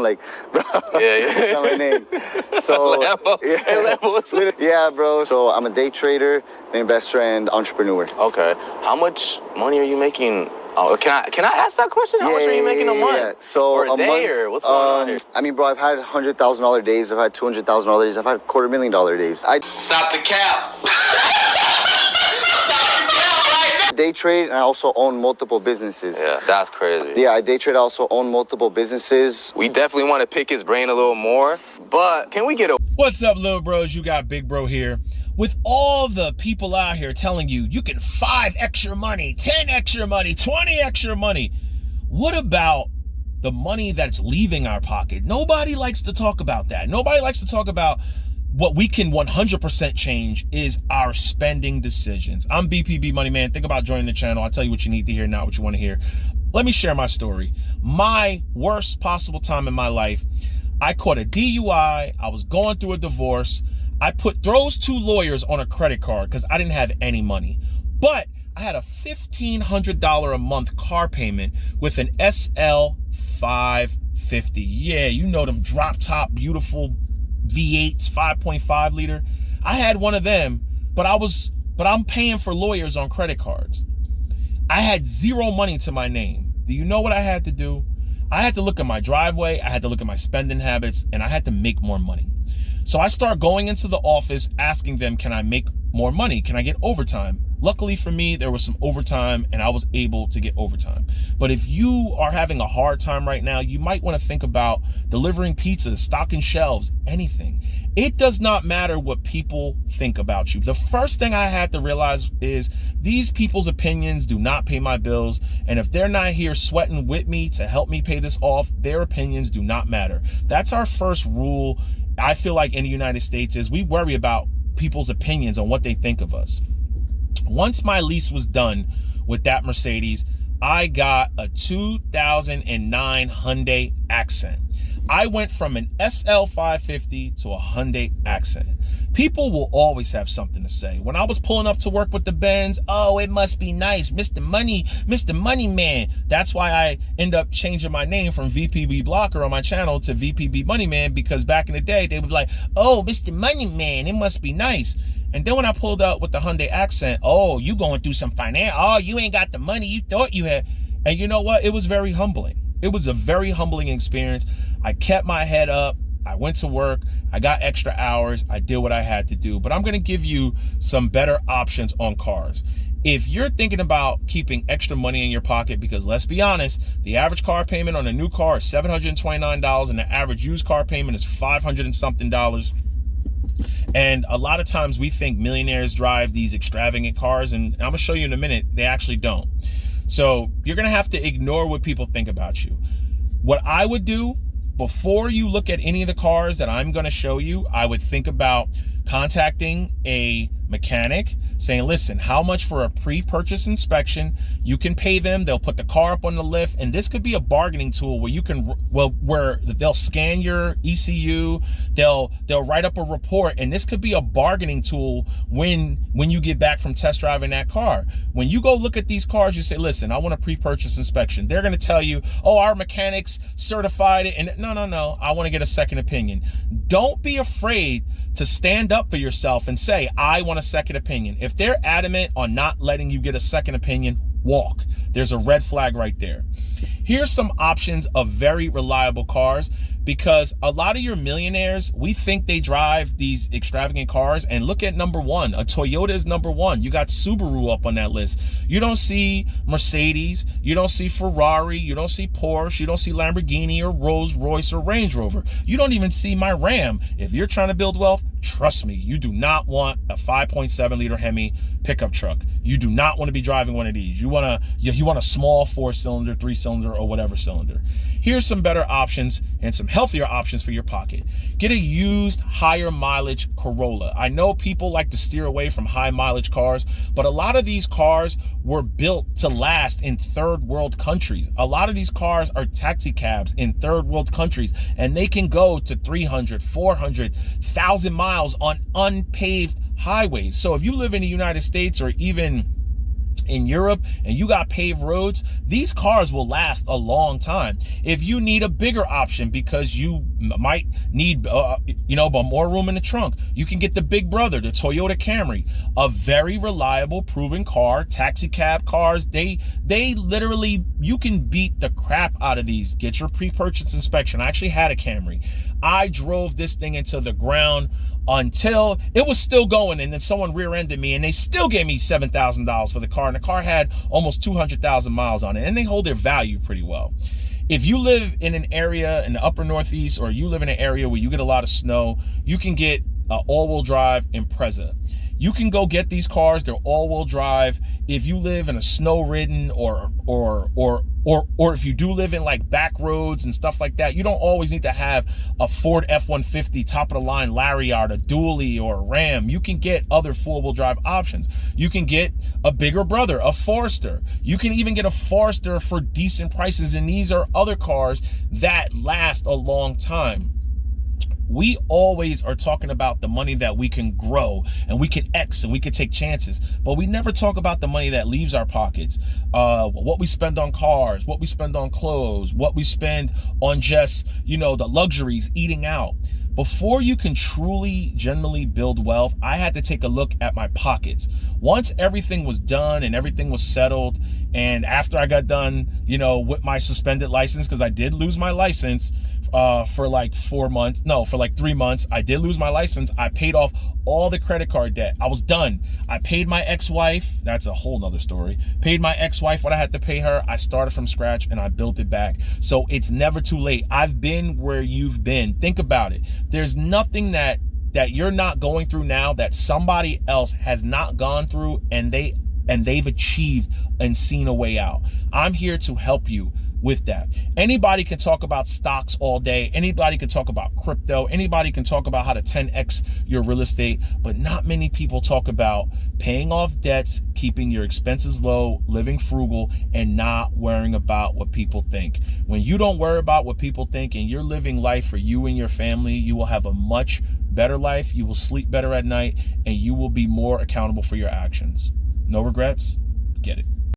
like, bro, yeah. that's not my name. So, yeah, bro. So I'm a day trader, an investor, and entrepreneur. Okay. How much money are you making? Oh, can I ask that question? How much are you making a month? Yeah. So or a day, month, or what's going on here? I mean, bro, I've had $100,000 days. I've had $200,000 days. I've had $250,000 days. Stop the cap. Day trade, and I also own multiple businesses. Yeah, that's crazy. Yeah, I day trade. I also own multiple businesses. We definitely want to pick his brain a little more, but can we get a... What's up, little bros? You got Big Bro here. With all the people out here telling you you can 5 extra money, 10 extra money, 20 extra money, what about the money that's leaving our pocket? Nobody likes to talk about that. Nobody likes to talk about what we can 100% change is our spending decisions. I'm BPB Money Man. Think about joining the channel. I'll tell you what you need to hear, not what you want to hear. Let me share my story. My worst possible time in my life, I caught a DUI. I was going through a divorce. I put those 2 lawyers on a credit card because I didn't have any money. But I had a $1,500 a month car payment with an SL 550. Yeah, you know them drop top, beautiful V8s, 5.5 liter. I had one of them, but I'm paying for lawyers on credit cards. I had 0 money to my name. Do you know what I had to do? I had to look at my driveway, I had to look at my spending habits, and I had to make more money. So I start going into the office asking them, can I make more money? Can I get overtime? Luckily for me, there was some overtime and I was able to get overtime. But if you are having a hard time right now, you might want to think about delivering pizzas, stocking shelves, anything. It does not matter what people think about you. The first thing I had to realize is these people's opinions do not pay my bills. And if they're not here sweating with me to help me pay this off, their opinions do not matter. That's our first rule. I feel like in the United States is we worry about people's opinions on what they think of us. Once my lease was done with that Mercedes, I got a 2009 Hyundai Accent. I went from an SL 550 to a Hyundai Accent. People will always have something to say. When I was pulling up to work with the Benz, oh, it must be nice, Mr. Money Man. That's why I end up changing my name from VPB Blocker on my channel to VPB Money Man, because back in the day, they would be like, oh, Mr. Money Man, it must be nice. And then when I pulled out with the Hyundai Accent, oh, you going through some finance, oh, you ain't got the money you thought you had. And you know what? It was very humbling. It was a very humbling experience. I kept my head up. I went to work. I got extra hours. I did what I had to do. But I'm going to give you some better options on cars. If you're thinking about keeping extra money in your pocket, because let's be honest, the average car payment on a new car is $729 and the average used car payment is $500 and something. And a lot of times we think millionaires drive these extravagant cars, and I'm gonna show you in a minute, they actually don't. So you're gonna have to ignore what people think about you. What I would do before you look at any of the cars that I'm gonna show you, I would think about contacting a mechanic, saying, listen, how much for a pre-purchase inspection? You can pay them, they'll put the car up on the lift, and this could be a bargaining tool where you can, where they'll scan your ECU, they'll write up a report, and this could be a bargaining tool when you get back from test driving that car. When you go look at these cars, you say, listen, I want a pre-purchase inspection. They're gonna tell you, oh, our mechanics certified it, and no, I wanna get a second opinion. Don't be afraid to stand up for yourself and say, I want a second opinion. If they're adamant on not letting you get a second opinion, walk. There's a red flag right there. Here's some options of very reliable cars, because a lot of your millionaires, we think they drive these extravagant cars, and look at number one. A Toyota is number one. You got Subaru up on that list. You don't see Mercedes, you don't see Ferrari, you don't see Porsche, you don't see Lamborghini or Rolls Royce or Range Rover. You don't even see my Ram. If you're trying to build wealth, trust me, you do not want a 5.7 liter Hemi pickup truck. You do not want to be driving one of these. You want a small 4-cylinder, 3-cylinder, or whatever cylinder. Here's some better options and some healthier options for your pocket. Get a used higher mileage Corolla. I know people like to steer away from high mileage cars, but a lot of these cars were built to last in third world countries. A lot of these cars are taxi cabs in third world countries, and they can go to 300, 400, 1,000 miles on unpaved highways. So if you live in the United States or even in Europe and you got paved roads, these cars will last a long time. If you need a bigger option because you might need, but more room in the trunk, you can get the big brother, the Toyota Camry, a very reliable, proven car. Taxi cab cars, they literally, you can beat the crap out of these. Get your pre-purchase inspection. I actually had a Camry. I drove this thing into the ground until it was still going, and then someone rear-ended me and they still gave me $7,000 for the car, and the car had almost 200,000 miles on it, and they hold their value pretty well. If you live in an area in the upper Northeast, or you live in an area where you get a lot of snow, you can get all-wheel drive Impreza. You can go get these cars, they're all-wheel drive. If you live in a snow-ridden or if you do live in like back roads and stuff like that, you don't always need to have a Ford F-150 top-of-the-line Lariat, a Dually, or a Ram. You can get other four-wheel drive options. You can get a bigger brother, a Forester. You can even get a Forester for decent prices, and these are other cars that last a long time. We always are talking about the money that we can grow and we can X and we can take chances, but we never talk about the money that leaves our pockets. What we spend on cars, what we spend on clothes, what we spend on just, the luxuries, eating out. Before you can truly, generally build wealth, I had to take a look at my pockets. Once everything was done and everything was settled, and after I got done, with my suspended license, because I did lose my license for like 3 months. I did lose my license. I paid off all the credit card debt. I was done. I paid my ex-wife. That's a whole nother story. Paid my ex-wife what I had to pay her. I started from scratch and I built it back. So it's never too late. I've been where you've been. Think about it. There's nothing that you're not going through now that somebody else has not gone through, and they've achieved and seen a way out. I'm here to help you with that. Anybody can talk about stocks all day. Anybody can talk about crypto. Anybody can talk about how to 10x your real estate, but not many people talk about paying off debts, keeping your expenses low, living frugal, and not worrying about what people think. When you don't worry about what people think and you're living life for you and your family, you will have a much better life. You will sleep better at night, and you will be more accountable for your actions. No regrets. Get it.